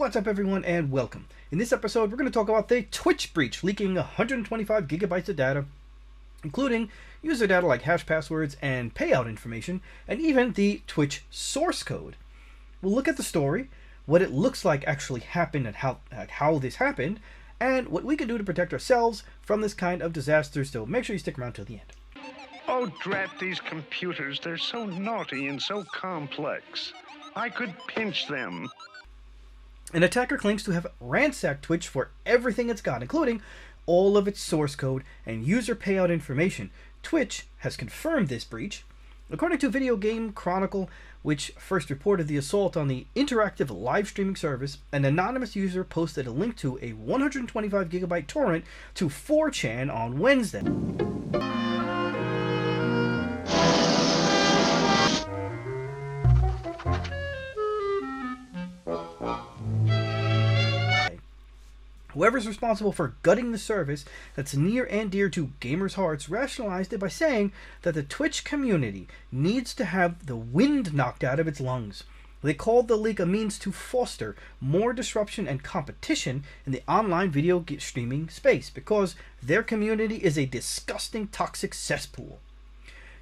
What's up everyone and welcome. In this episode we're going to talk about the Twitch breach leaking 125 gigabytes of data, including user data like hash passwords and payout information, and even the Twitch source code. We'll look at the story, what it looks like actually happened and how this happened, and what we can do to protect ourselves from this kind of disaster, so make sure you stick around till the end. Oh, drat these computers. They're so naughty and so complex. I could pinch them. An attacker claims to have ransacked Twitch for everything it's got, including all of its source code and user payout information. Twitch has confirmed this breach. According to Video Game Chronicle, which first reported the assault on the interactive live streaming service, an anonymous user posted a link to a 125 gigabyte torrent to 4chan on Wednesday. Whoever's responsible for gutting the service that's near and dear to gamers' hearts rationalized it by saying that the Twitch community needs to have the wind knocked out of its lungs. They called the leak a means to foster more disruption and competition in the online video streaming space because their community is a disgusting, toxic cesspool.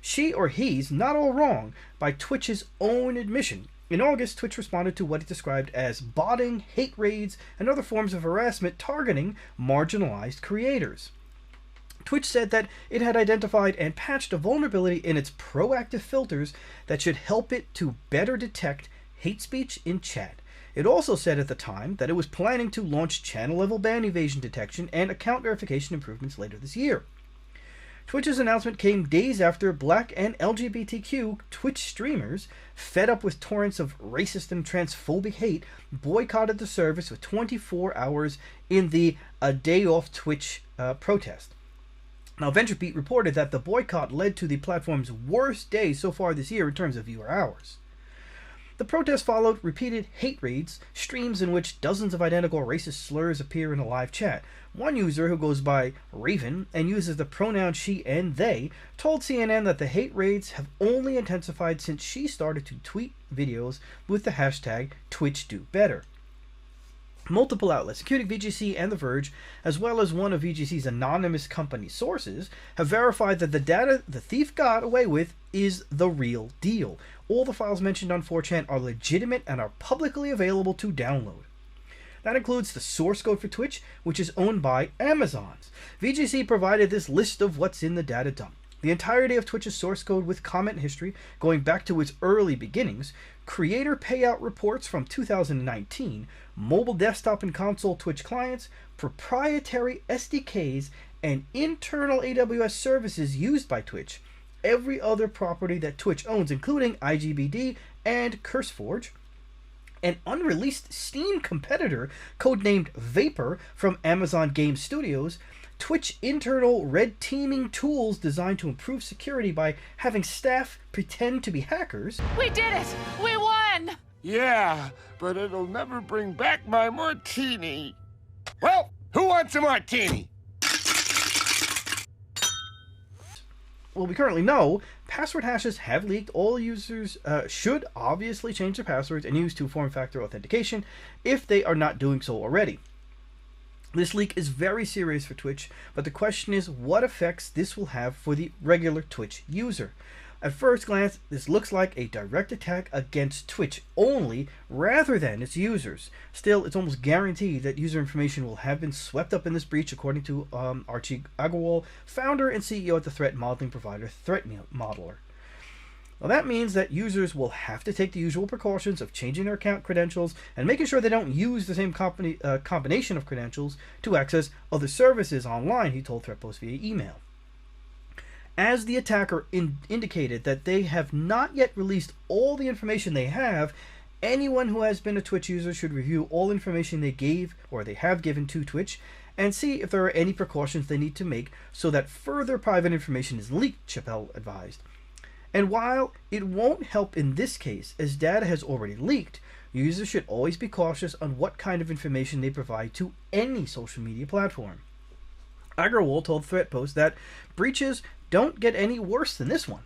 She or he's not all wrong by Twitch's own admission. In August, Twitch responded to what it described as botting, hate raids, and other forms of harassment targeting marginalized creators. Twitch said that it had identified and patched a vulnerability in its proactive filters that should help it to better detect hate speech in chat. It also said at the time that it was planning to launch channel-level ban evasion detection and account verification improvements later this year. Twitch's announcement came days after Black and LGBTQ Twitch streamers, fed up with torrents of racist and transphobic hate, boycotted the service with 24 hours in the A Day Off Twitch protest. Now, VentureBeat reported that the boycott led to the platform's worst day so far this year in terms of viewer hours. The protest followed repeated hate raids, streams in which dozens of identical racist slurs appear in a live chat. One user, who goes by Raven and uses the pronouns she and they, told CNN that the hate raids have only intensified since she started to tweet videos with the hashtag TwitchDoBetter. Multiple outlets, including VGC and The Verge, as well as one of VGC's anonymous company sources, have verified that the data the thief got away with is the real deal. All the files mentioned on 4chan are legitimate and are publicly available to download. That includes the source code for Twitch, which is owned by Amazon. VGC provided this list of what's in the data dump. The entirety of Twitch's source code with comment history going back to its early beginnings, creator payout reports from 2019, mobile desktop and console Twitch clients, proprietary SDKs, and internal AWS services used by Twitch, every other property that Twitch owns, including IGBD and CurseForge, an unreleased Steam competitor codenamed Vapor from Amazon Game Studios, Twitch internal red teaming tools designed to improve security by having staff pretend to be hackers. We did it! We won! Yeah, but it'll never bring back my martini. Well, who wants a martini? Well, we currently know password hashes have leaked. All users should obviously change their passwords and use two-form factor authentication if they are not doing so already. This leak is very serious for Twitch, but the question is what effects this will have for the regular Twitch user. At first glance, this looks like a direct attack against Twitch only rather than its users. Still, it's almost guaranteed that user information will have been swept up in this breach, according to Archie Agarwal, founder and CEO at the threat modeling provider Threat Modeler. Well, that means that users will have to take the usual precautions of changing their account credentials and making sure they don't use the same combination of credentials to access other services online, he told ThreatPost via email. As the attacker indicated that they have not yet released all the information they have, anyone who has been a Twitch user should review all information they gave or they have given to Twitch and see if there are any precautions they need to make so that further private information is leaked, Chappelle advised. And while it won't help in this case, as data has already leaked, users should always be cautious on what kind of information they provide to any social media platform. Agarwal told ThreatPost that breaches don't get any worse than this one.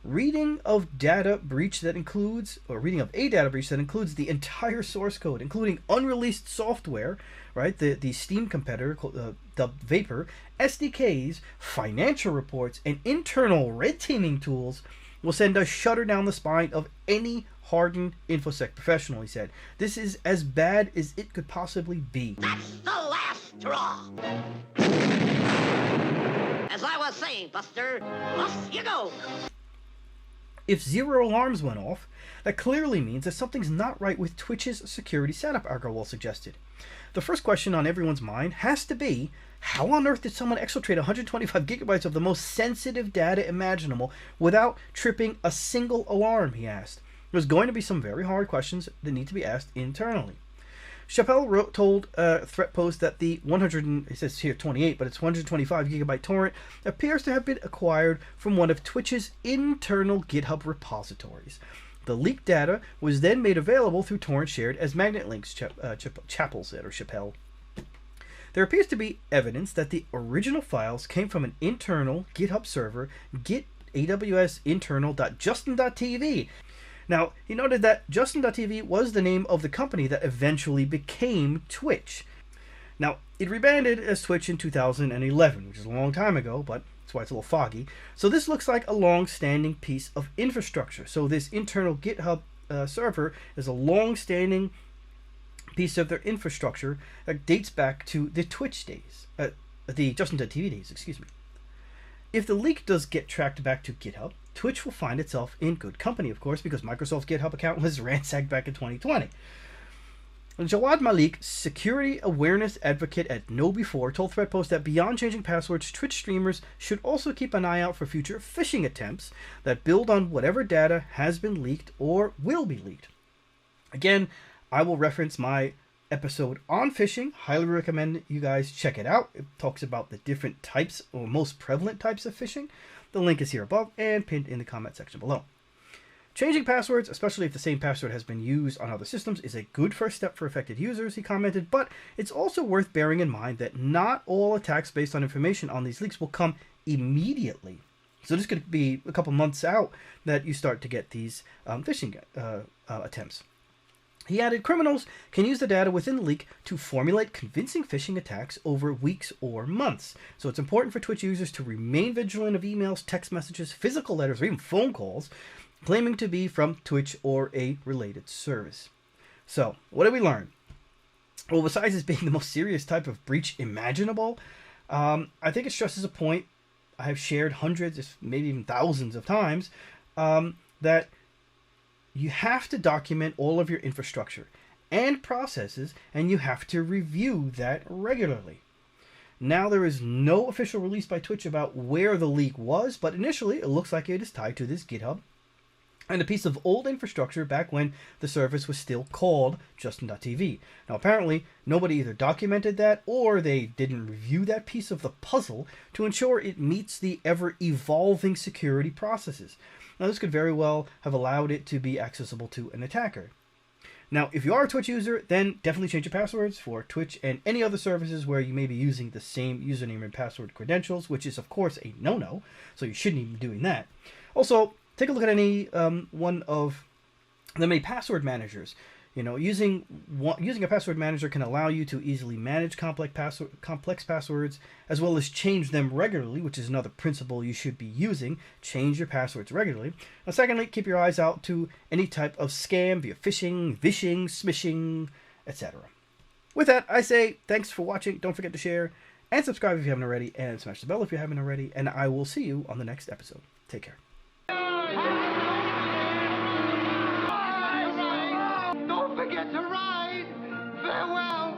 reading of a data breach that includes the entire source code, including unreleased software, right? The Steam competitor dubbed Vapor, SDKs, financial reports, and internal red teaming tools will send a shudder down the spine of any hardened InfoSec professional, he said. This is as bad as it could possibly be. That's the last straw. As I was saying, Buster, off you go. If 0 alarms went off, that clearly means that something's not right with Twitch's security setup, Agarwal suggested. The first question on everyone's mind has to be, how on earth did someone exfiltrate 125 gigabytes of the most sensitive data imaginable without tripping a single alarm, he asked. There's going to be some very hard questions that need to be asked internally. Chappelle told Threat Post that the 100, it says here 28, but it's 125 gigabyte torrent appears to have been acquired from one of Twitch's internal GitHub repositories. The leaked data was then made available through torrent shared as magnet links, Chappell said, or Chappelle. There appears to be evidence that the original files came from an internal GitHub server, git AWS internal.justin.tv. Now, he noted that Justin.tv was the name of the company that eventually became Twitch. Now, it rebranded as Twitch in 2011, which is a long time ago, but that's why it's a little foggy. So this looks like a long-standing piece of infrastructure. So this internal GitHub server is a long-standing piece of their infrastructure that dates back to the Twitch days, the Justin.tv days, excuse me. If the leak does get tracked back to GitHub, Twitch will find itself in good company, of course, because Microsoft's GitHub account was ransacked back in 2020. Jawad Malik, security awareness advocate at KnowBe4, told ThreatPost that beyond changing passwords, Twitch streamers should also keep an eye out for future phishing attempts that build on whatever data has been leaked or will be leaked. Again, I will reference my episode on phishing. Highly recommend you guys check it out. It talks about the different types or most prevalent types of phishing. The link is here above and pinned in the comment section below. Changing passwords, especially if the same password has been used on other systems, is a good first step for affected users, he commented, but it's also worth bearing in mind that not all attacks based on information on these leaks will come immediately. So this could be a couple months out that you start to get these phishing attempts. He added, criminals can use the data within the leak to formulate convincing phishing attacks over weeks or months. So it's important for Twitch users to remain vigilant of emails, text messages, physical letters, or even phone calls claiming to be from Twitch or a related service. So, what did we learn? Well, besides this being the most serious type of breach imaginable, I think it stresses a point I have shared hundreds, if maybe even thousands of times, that you have to document all of your infrastructure and processes, and you have to review that regularly. Now, there is no official release by Twitch about where the leak was, but initially it looks like it is tied to this GitHub and a piece of old infrastructure back when the service was still called Justin.tv. Now, apparently, nobody either documented that or they didn't review that piece of the puzzle to ensure it meets the ever-evolving security processes. Now, this could very well have allowed it to be accessible to an attacker. Now, if you are a Twitch user, then definitely change your passwords for Twitch and any other services where you may be using the same username and password credentials, which is, of course, a no-no, so you shouldn't even be doing that. Also, take a look at any one of the many password managers. You know, using a password manager can allow you to easily manage complex passwords as well as change them regularly, which is another principle you should be using. Change your passwords regularly. Now, secondly, keep your eyes out to any type of scam via phishing, vishing, smishing, etc. With that, I say thanks for watching. Don't forget to share and subscribe if you haven't already, and smash the bell if you haven't already, and I will see you on the next episode. Take care. Don't forget to ride. Farewell.